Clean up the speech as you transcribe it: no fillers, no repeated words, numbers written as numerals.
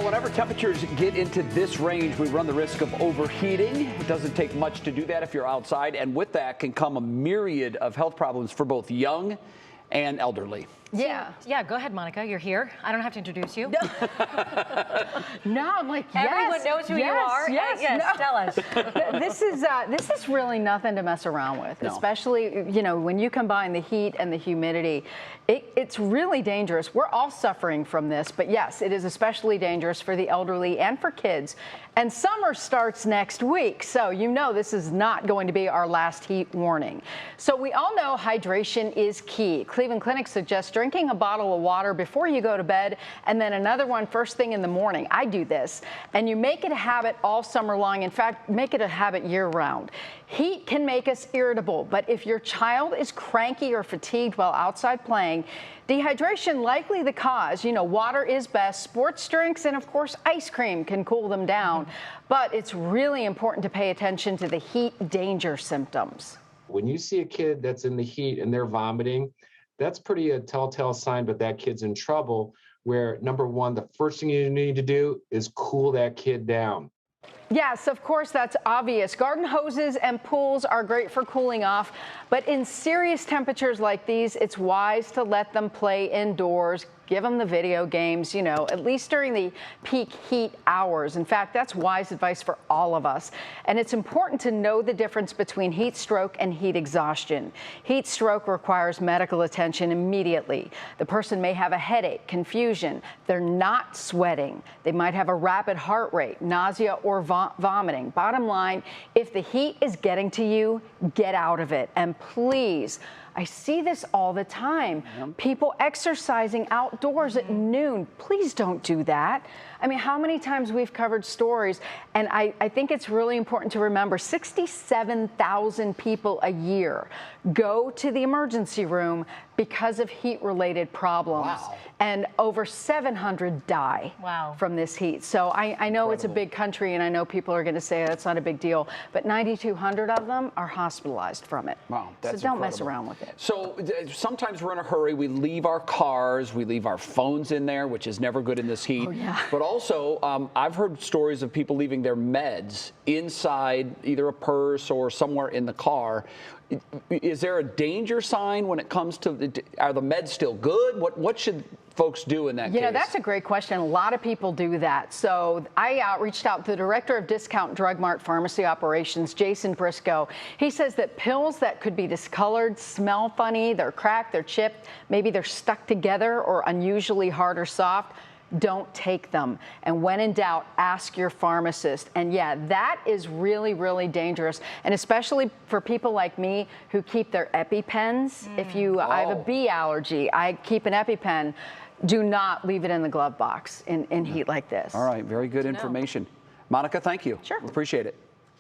whenever temperatures get into this range, we run the risk of overheating. It doesn't take much to do that if you're outside, and with that can come a myriad of health problems for both young and elderly. Yeah. Yeah, go ahead, Monica. You're here. I don't have to introduce you. No, I'm like, yes. Everyone knows who you are. Yes, no. tell us. This is really nothing to mess around with, No. especially, when you combine the heat and the humidity. It's really dangerous. We're all suffering from this, but yes, it is especially dangerous for the elderly and for kids. And summer starts next week, so this is not going to be our last heat warning. So we all know hydration is key. Cleveland Clinic suggests drinking a bottle of water before you go to bed and then another one first thing in the morning. I do this, and you make it a habit all summer long. In fact, make it a habit year-round. Heat can make us irritable, but if your child is cranky or fatigued while outside playing, dehydration likely the cause. Water is best. Sports drinks and, of course, ice cream can cool them down. But it's really important to pay attention to the heat danger symptoms. When you see a kid that's in the heat and they're vomiting, that's pretty a telltale sign that kid's in trouble, where number one, the first thing you need to do is cool that kid down. Yes, of course, that's obvious. Garden hoses and pools are great for cooling off, but in serious temperatures like these, it's wise to let them play indoors. Give them the video games, at least during the peak heat hours. In fact, that's wise advice for all of us. And it's important to know the difference between heat stroke and heat exhaustion. Heat stroke requires medical attention immediately. The person may have a headache, confusion. They're not sweating. They might have a rapid heart rate, nausea, or vomiting. Bottom line, if the heat is getting to you, get out of it. And please, I see this all the time. People exercising outdoors at noon. Please don't do that. I mean, how many times we've covered stories, and I think it's really important to remember 67,000 people a year go to the emergency room because of heat-related problems. Wow. And over 700 die from this heat. So I know it's a big country, and I know people are going to say that's not a big deal, but 9,200 of them are hospitalized from it. Wow, that's so don't mess incredible. around with it. So sometimes we're in a hurry. We leave our cars, we leave our phones in there, which is never good in this heat. Oh, yeah. But also, I've heard stories of people leaving their meds inside either a purse or somewhere in the car. Is there a danger sign when it comes to, are the meds still good? What should folks do in that case? That's a great question. A lot of people do that. So I reached out to the director of Discount Drug Mart Pharmacy Operations, Jason Briscoe. He says that pills that could be discolored, smell funny, they're cracked, they're chipped, maybe they're stuck together or unusually hard or soft, don't take them. And when in doubt, ask your pharmacist. And yeah, that is really, really dangerous. And especially for people like me who keep their Epipens. I have a bee allergy, I keep an Epipen. Do not leave it in the glove box in heat like this. All right, very good information. Monica, thank you. Sure. Appreciate it.